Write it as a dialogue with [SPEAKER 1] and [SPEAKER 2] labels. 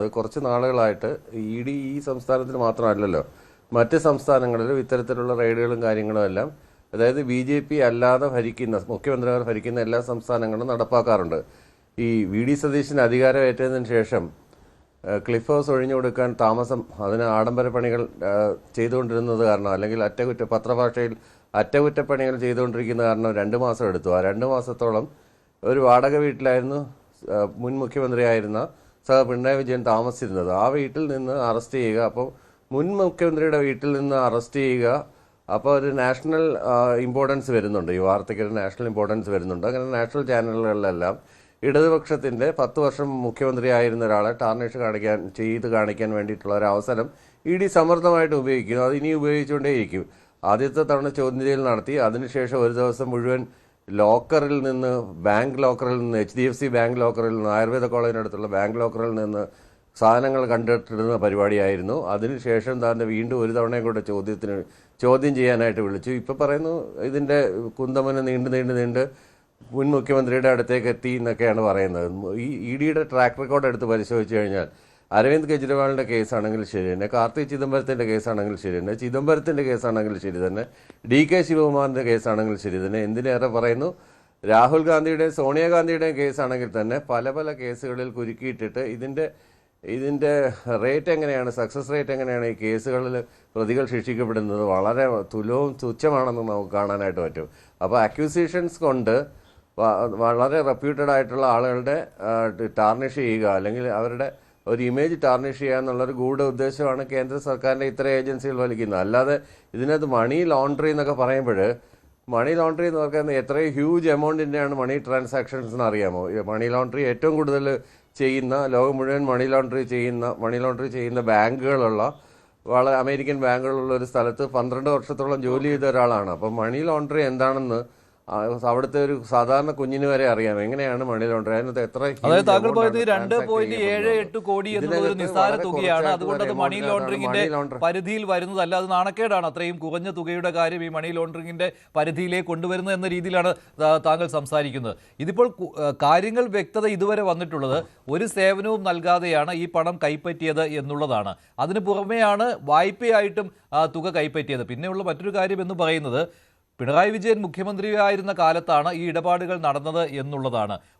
[SPEAKER 1] അത് കുറച്ച് നാളുകളായിട്ട് ഇ ഡി ഈ സംസ്ഥാനത്തിൽ മാത്രമല്ലല്ലോ, മറ്റ് സംസ്ഥാനങ്ങളിലും ഇത്തരത്തിലുള്ള റെയ്ഡുകളും കാര്യങ്ങളും എല്ലാം, അതായത് ബി.ജെ.പി. അല്ലാതെ ഭരിക്കുന്ന മുഖ്യമന്ത്രിമാർ ഭരിക്കുന്ന എല്ലാ സംസ്ഥാനങ്ങളും നടപ്പാക്കാറുണ്ട്. ഈ വി.ഡി. സതീശൻ അധികാരമേറ്റതിന് ശേഷം ക്ലിഫ് ഹൗസ് ഒഴിഞ്ഞു കൊടുക്കാൻ താമസം, അതിന് ആഡംബര പണികൾ ചെയ്തുകൊണ്ടിരുന്നത് കാരണം, അല്ലെങ്കിൽ പത്രഭാഷയിൽ അറ്റകുറ്റപ്പണികൾ ചെയ്തുകൊണ്ടിരിക്കുന്ന കാരണം 2 മാസം എടുത്തു. ആ 2 മാസത്തോളം ഒരു വാടക വീട്ടിലായിരുന്നു മുൻ മുഖ്യമന്ത്രിയായിരുന്ന പിണറായി വിജയൻ താമസിച്ചിരുന്നത്. ആ വീട്ടിൽ നിന്ന് അറസ്റ്റ് ചെയ്യുക, അപ്പോൾ മുൻ മുഖ്യമന്ത്രിയുടെ വീട്ടിൽ നിന്ന് അറസ്റ്റ് ചെയ്യുക, അപ്പോൾ ഒരു നാഷണൽ ഇമ്പോർട്ടൻസ് വരുന്നുണ്ട്. ഈ വാർത്തയ്ക്ക് ഒരു നാഷണൽ ഇമ്പോർട്ടൻസ് വരുന്നുണ്ട്. അങ്ങനെ നാഷണൽ ചാനലുകളിലെല്ലാം ഇടതുപക്ഷത്തിൻ്റെ 10 വർഷം മുഖ്യമന്ത്രിയായിരുന്ന ഒരാളെ ടാർണിഷ് കാണിക്കാൻ വേണ്ടിയിട്ടുള്ള ഒരു അവസരം ഇ.ഡി. സമർത്ഥമായിട്ട് ഉപയോഗിക്കുന്നു. അത് ഇനി ഉപയോഗിച്ചുകൊണ്ടേയിരിക്കും. ആദ്യത്തെ തവണ ചോദ്യം ചെയ്യൽ നടത്തി. അതിനുശേഷം ഒരു ദിവസം മുഴുവൻ ബാങ്ക് ലോക്കറിൽ നിന്ന് HDFC ബാങ്ക് ലോക്കറിൽ നിന്ന്, ആയുർവേദ കോളേജിനടുത്തുള്ള ബാങ്ക് ലോക്കറിൽ നിന്ന് സാധനങ്ങൾ കണ്ടിട്ടിരുന്ന പരിപാടിയായിരുന്നു. അതിനുശേഷം താൻ്റെ വീണ്ടും ഒരു തവണയും കൂടെ ചോദ്യം ചെയ്യാനായിട്ട് വിളിച്ചു. ഇപ്പോൾ പറയുന്നു ഇതിൻ്റെ കുന്തമന് നീണ്ട് മുൻ മുഖ്യമന്ത്രിയുടെ അടുത്തേക്ക് എത്തി എന്നൊക്കെയാണ് പറയുന്നത്. ഈ ഇ.ഡിയുടെ ട്രാക്ക് റെക്കോർഡ് എടുത്ത് പരിശോധിച്ച് കഴിഞ്ഞാൽ അരവിന്ദ് കെജ്രിവാളിൻ്റെ കേസാണെങ്കിൽ ശരി തന്നെ, കാർത്തി ചിദംബരത്തിൻ്റെ കേസാണെങ്കിൽ ശരി തന്നെ, ചിദംബരത്തിൻ്റെ കേസാണെങ്കിൽ ശരി തന്നെ, DK ശിവകുമാറിൻ്റെ കേസാണെങ്കിൽ ശരി തന്നെ, എന്തിനേറെ പറയുന്നു രാഹുൽ ഗാന്ധിയുടെയും സോണിയാഗാന്ധിയുടെയും കേസാണെങ്കിൽ തന്നെ പല കേസുകളിൽ കുരുക്കിയിട്ടിട്ട് ഇതിൻ്റെ റേറ്റ് എങ്ങനെയാണ്, സക്സസ് റേറ്റ് എങ്ങനെയാണ് ഈ കേസുകളിൽ പ്രതികൾ ശിക്ഷിക്കപ്പെടുന്നത്, വളരെ തുച്ഛമാണെന്ന് നമുക്ക് കാണാനായിട്ട് പറ്റും. അപ്പോൾ അക്യൂസേഷൻസ് കൊണ്ട് വളരെ റെപ്യൂട്ടഡ് ആയിട്ടുള്ള ആളുകളുടെ ടാർണിഷ് ചെയ്യുക, അല്ലെങ്കിൽ അവരുടെ ഒരു ഇമേജ് ടാർണിഷ് ചെയ്യുക എന്നുള്ളൊരു ഗൂഢ ഉദ്ദേശമാണ് കേന്ദ്ര സർക്കാരിൻ്റെ ഇത്തരം ഏജൻസികൾ വലിക്കുന്നത്. അല്ലാതെ ഇതിനകത്ത് മണി ലോണ്ടറി എന്നൊക്കെ പറയുമ്പോൾ, മണി ലോണ്ടറി എന്ന് പറയുന്നത് എത്രയും ഹ്യൂജ് എമൗണ്ടിൻ്റെയാണ് മണി ട്രാൻസാക്ഷൻസ് എന്ന് അറിയാമോ? മണി ലോണ്ടറി ഏറ്റവും കൂടുതൽ ചെയ്യുന്ന, ലോകം മുഴുവൻ മണി ലോണ്ടറി ചെയ്യുന്ന ബാങ്കുകളുള്ള, അമേരിക്കൻ ബാങ്കുകളുള്ള ഒരു സ്ഥലത്ത് 12 വർഷത്തോളം ജോലി ചെയ്ത ഒരാളാണ്. അപ്പം മണി ലോണ്ടറി എന്താണെന്ന് അവിടുത്തെ ഒരു സാധാരണ കുഞ്ഞിന് വരെ അറിയാം. എങ്ങനെയാണ് മണി ലോണ്ടറി, അതിനകത്ത് എത്ര,
[SPEAKER 2] അതായത് താങ്കൾ പറയുന്നത് 2.78 കോടി എന്നുള്ള ഒരു നിസ്സാര തുകയാണ്. അതുകൊണ്ട് അത് മണി ലോണ്ടറിംഗിന്റെ പരിധിയിൽ വരുന്നതല്ല, അത് നാണക്കേടാണ്. അത്രയും കുറഞ്ഞ തുകയുടെ കാര്യം ഈ മണി ലോണ്ടറിംഗിന്റെ പരിധിയിലേക്ക് കൊണ്ടുവരുന്നത് എന്ന രീതിയിലാണ് താങ്കൾ സംസാരിക്കുന്നത്. ഇതിപ്പോൾ കാര്യങ്ങൾ വ്യക്തത ഇതുവരെ വന്നിട്ടുള്ളത് ഒരു സേവനവും നൽകാതെയാണ് ഈ പണം കൈപ്പറ്റിയത് എന്നുള്ളതാണ്. അതിന് പുറമെയാണ് വായ്പയായിട്ടും തുക കൈപ്പറ്റിയത്. പിന്നെയുള്ള മറ്റൊരു കാര്യം എന്ന് പറയുന്നത് പിണറായി വിജയൻ മുഖ്യമന്ത്രിയായിരുന്ന കാലത്താണ് ഈ ഇടപാടുകൾ നടന്നത് എന്നുള്ളതാണ്.